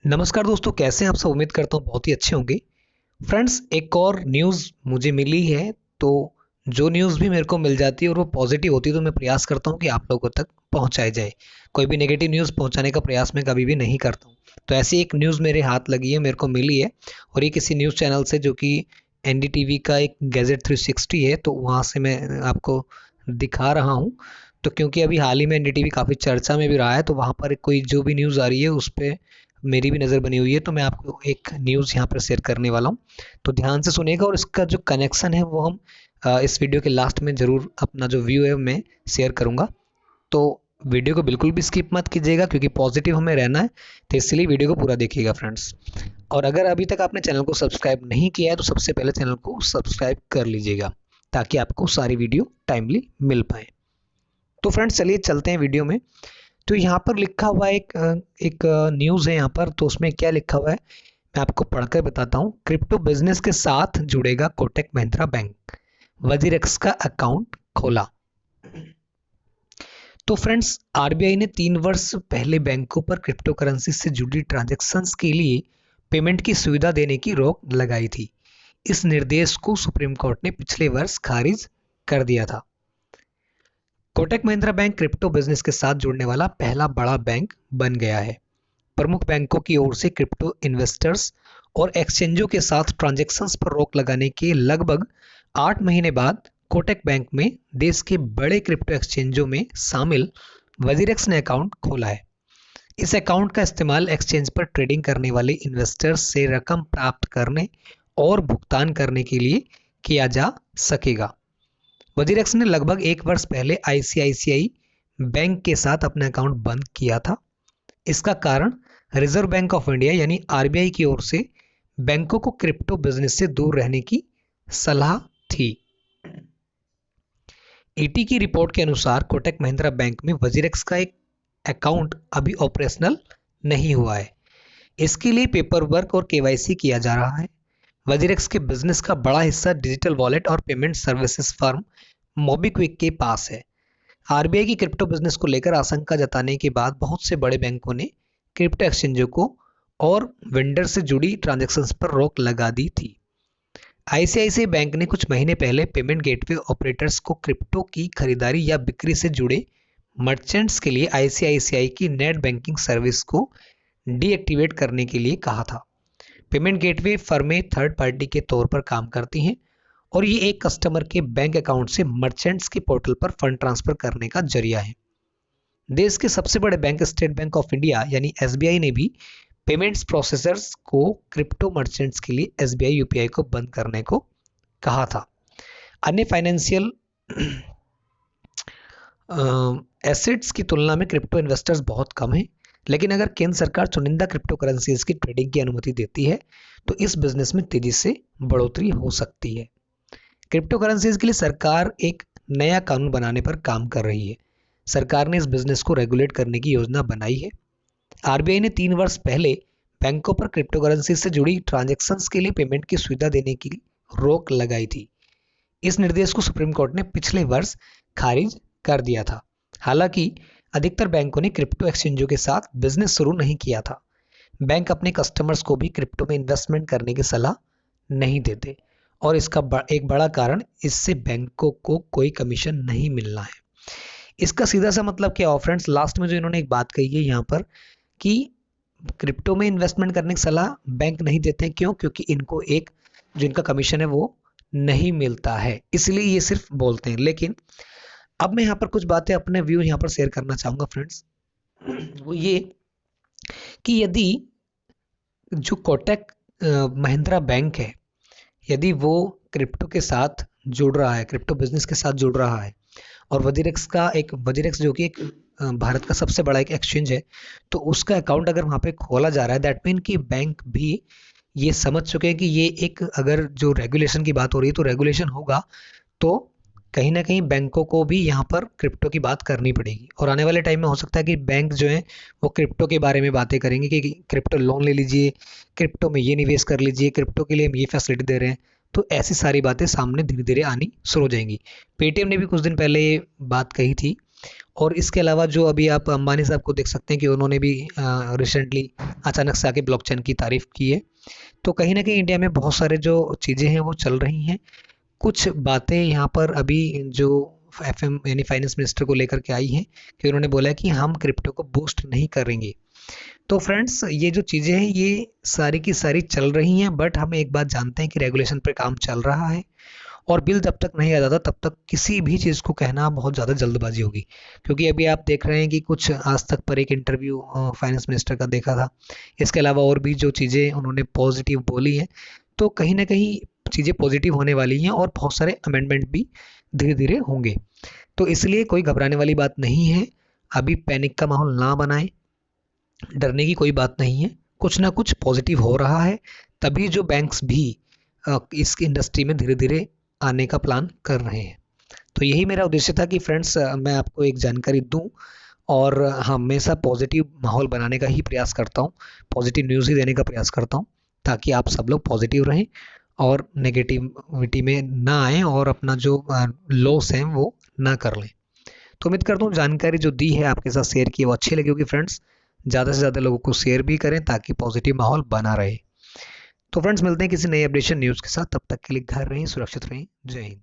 नमस्कार दोस्तों, कैसे हैं आप सब। उम्मीद करता हूँ बहुत ही अच्छे होंगे। फ्रेंड्स, एक और न्यूज़ मुझे मिली है। तो जो न्यूज़ भी मेरे को मिल जाती है और वो पॉजिटिव होती है तो मैं प्रयास करता हूँ कि आप लोगों तक पहुँचाई जाए। कोई भी नेगेटिव न्यूज़ पहुँचाने का प्रयास मैं कभी भी नहीं करता हूँ। तो ऐसी एक न्यूज़ मेरे हाथ लगी है, मेरे को मिली है। और ये किसी न्यूज़ चैनल से, जो कि एनडीटीवी का एक गैजेट 360 है, तो वहाँ से मैं आपको दिखा रहा हूँ। तो क्योंकि अभी हाल ही में एनडीटीवी काफ़ी चर्चा में भी रहा है, तो वहाँ पर कोई जो भी न्यूज़ आ रही है उस पर मेरी भी नज़र बनी हुई है, तो मैं आपको एक न्यूज़ यहाँ पर शेयर करने वाला हूँ। तो ध्यान से सुनिएगा और इसका जो कनेक्शन है वो हम इस वीडियो के लास्ट में ज़रूर अपना जो व्यू है मैं शेयर करूँगा। तो वीडियो को बिल्कुल भी स्किप मत कीजिएगा, क्योंकि पॉजिटिव हमें रहना है। तो इसलिए वीडियो को पूरा देखिएगा फ्रेंड्स। और अगर अभी तक आपने चैनल को सब्सक्राइब नहीं किया है तो सबसे पहले चैनल को सब्सक्राइब कर लीजिएगा, ताकि आपको सारी वीडियो टाइमली मिल पाए। तो फ्रेंड्स, चलिए चलते हैं वीडियो में। तो यहाँ पर लिखा हुआ है एक न्यूज़ है यहाँ पर। तो उसमें क्या लिखा हुआ है मैं आपको पढ़कर बताता हूँ। क्रिप्टो बिजनेस के साथ जुड़ेगा कोटक महिंद्रा बैंक, वजीरेक्स का अकाउंट खोला। तो फ्रेंड्स, आरबीआई ने 3 वर्ष पहले बैंकों पर क्रिप्टो करेंसी से जुड़ी ट्रांजैक्शंस के लिए पेमेंट की सुविधा देने की रोक लगाई थी। इस निर्देश को सुप्रीम कोर्ट ने पिछले वर्ष खारिज कर दिया था। Kotak Mahindra bank crypto business के साथ जुड़ने वाला पहला बड़ा बैंक बन गया है। प्रमुख बैंकों की ओर से क्रिप्टो इन्वेस्टर्स और एक्सचेंजों के साथ ट्रांजैक्शंस पर रोक लगाने के लगभग 8 महीने बाद कोटक बैंक में देश के बड़े क्रिप्टो एक्सचेंजों में शामिल वजीरेक्स ने अकाउंट खोला है। इस अकाउंट का इस्तेमाल एक्सचेंज पर ट्रेडिंग करने वाले इन्वेस्टर्स से रकम प्राप्त करने और भुगतान करने के लिए किया जा सकेगा। वजीरेक्स ने लगभग 1 वर्ष पहले आईसीआईसीआई बैंक के साथ अपना अकाउंट बंद किया था। इसका कारण रिजर्व बैंक ऑफ इंडिया यानी आरबीआई की ओर से बैंकों को क्रिप्टो बिजनेस से दूर रहने की सलाह थी। ईटी की रिपोर्ट के अनुसार कोटक महिंद्रा बैंक में वजीरेक्स का एक अकाउंट अभी ऑपरेशनल नहीं हुआ है। इसके लिए पेपर वर्क और केवाईसी किया जा रहा है। वजीरेक्स के बिजनेस का बड़ा हिस्सा डिजिटल वॉलेट और पेमेंट सर्विसेज फर्म मोबीक्विक के पास है। आरबीआई की क्रिप्टो बिजनेस को लेकर आशंका जताने के बाद बहुत से बड़े बैंकों ने क्रिप्टो एक्सचेंजों को और वेंडर से जुड़ी ट्रांजैक्शंस पर रोक लगा दी थी। आईसीआईसीआई बैंक ने कुछ महीने पहले पेमेंट गेटवे ऑपरेटर्स को क्रिप्टो की खरीदारी या बिक्री से जुड़े मर्चेंट्स के लिए आईसीआईसीआई की नेट बैंकिंग सर्विस को डीएक्टिवेट करने के लिए कहा था। पेमेंट गेटवे फर्में थर्ड पार्टी के तौर पर काम करती हैं और ये एक कस्टमर के बैंक अकाउंट से मर्चेंट्स के पोर्टल पर फंड ट्रांसफर करने का जरिया है। देश के सबसे बड़े bank state bank of India यानी एसबीआई ने भी पेमेंट्स प्रोसेसर्स को क्रिप्टो मर्चेंट्स के लिए एसबीआई यूपीआई को बंद करने को कहा था। अन्य फाइनेंशियल एसेट्स की तुलना में क्रिप्टो इन्वेस्टर्स बहुत कम हैं, लेकिन अगर केंद्र सरकार चुनिंदा क्रिप्टो करेंसीज की ट्रेडिंग की अनुमति देती है तो इस बिजनेस में तेजी से बढ़ोतरी हो सकती है। क्रिप्टो करेंसीज के लिए सरकार एक नया कानून बनाने पर काम कर रही है। सरकार ने इस बिजनेस को रेगुलेट करने की योजना बनाई है। आरबीआई ने 3 वर्ष पहले बैंकों पर क्रिप्टो करेंसी से जुड़ी ट्रांजैक्शंस के लिए पेमेंट की सुविधा देने की रोक लगाई थी। इस निर्देश को सुप्रीम कोर्ट ने पिछले वर्ष खारिज कर दिया था। हालांकि अधिकतर बैंकों ने क्रिप्टो एक्सचेंजों के साथ बिजनेस शुरू नहीं किया था। बैंक अपने कस्टमर्स को भी क्रिप्टो में इन्वेस्टमेंट करने की सलाह नहीं देते और इसका एक बड़ा कारण इससे बैंकों को कोई कमीशन नहीं मिलना है। इसका सीधा सा मतलब क्या है फ्रेंड्स, लास्ट में जो इन्होंने एक बात कही है यहाँ पर कि क्रिप्टो में इन्वेस्टमेंट करने की सलाह बैंक नहीं देते हैं। क्यों? क्योंकि इनको एक जो इनका कमीशन है वो नहीं मिलता है, इसलिए ये सिर्फ बोलते हैं। लेकिन अब मैं यहाँ पर कुछ बातें अपने व्यू यहाँ पर शेयर करना चाहूँगा फ्रेंड्स। वो ये कि यदि जो कोटक महिंद्रा बैंक है, यदि वो क्रिप्टो के साथ जुड़ रहा है, क्रिप्टो बिजनेस के साथ जुड़ रहा है और वजीरेक्स जो कि एक भारत का सबसे बड़ा एक एक्सचेंज है, तो उसका अकाउंट अगर वहाँ पे खोला जा रहा है, दैट मीन कि बैंक भी ये समझ चुके हैं कि ये एक, अगर जो रेगुलेशन की बात हो रही है तो रेगुलेशन होगा, तो कहीं ना कहीं बैंकों को भी यहाँ पर क्रिप्टो की बात करनी पड़ेगी। और आने वाले टाइम में हो सकता है कि बैंक जो है वो क्रिप्टो के बारे में बातें करेंगे कि क्रिप्टो लोन ले लीजिए, क्रिप्टो में ये निवेश कर लीजिए, क्रिप्टो के लिए हम ये फैसिलिटी दे रहे हैं। तो ऐसी सारी बातें सामने धीरे धीरे आनी शुरू हो जाएंगी। पेटीएम ने भी कुछ दिन पहले ये बात कही थी और इसके अलावा जो अभी आप अंबानी साहब को देख सकते हैं कि उन्होंने भी रिसेंटली अचानक से आके ब्लॉकचेन की तारीफ की है। तो कहीं ना कहीं इंडिया में बहुत सारे जो चीज़ें हैं वो चल रही हैं। कुछ बातें यहाँ पर अभी जो एफएम यानी फाइनेंस मिनिस्टर को लेकर के आई हैं कि उन्होंने बोला है कि हम क्रिप्टो को बूस्ट नहीं करेंगे। तो फ्रेंड्स, ये जो चीज़ें हैं ये सारी की सारी चल रही हैं, बट हम एक बात जानते हैं कि रेगुलेशन पे काम चल रहा है और बिल जब तक नहीं आ जाता तब तक किसी भी चीज़ को कहना बहुत ज़्यादा जल्दबाजी होगी। क्योंकि अभी आप देख रहे हैं कि कुछ आज तक पर एक इंटरव्यू फाइनेंस मिनिस्टर का देखा था। इसके अलावा और भी जो चीज़ें उन्होंने पॉजिटिव बोली हैं, तो कहीं ना कहीं चीज़ें पॉजिटिव होने वाली हैं और बहुत सारे अमेंडमेंट भी धीरे धीरे होंगे। तो इसलिए कोई घबराने वाली बात नहीं है। अभी पैनिक का माहौल ना बनाएं, डरने की कोई बात नहीं है। कुछ ना कुछ पॉजिटिव हो रहा है, तभी जो बैंक्स भी इस इंडस्ट्री में धीरे धीरे आने का प्लान कर रहे हैं। तो यही मेरा उद्देश्य था कि फ्रेंड्स, मैं आपको एक जानकारी दूं और हमेशा पॉजिटिव माहौल बनाने का ही प्रयास करता हूं, पॉजिटिव न्यूज़ ही देने का प्रयास करता हूं, ताकि आप सब लोग पॉजिटिव रहें और नेगेटिविटी में ना आए और अपना जो लॉस है वो ना कर लें। तो उम्मीद करता हूँ जानकारी जो दी है आपके साथ शेयर की वो अच्छी लगी होगी फ्रेंड्स। ज़्यादा से ज़्यादा लोगों को शेयर भी करें ताकि पॉजिटिव माहौल बना रहे। तो फ्रेंड्स, मिलते हैं किसी नई अपडेशन न्यूज़ के साथ। तब तक के लिए घर रहें, सुरक्षित रहें। जय हिंद।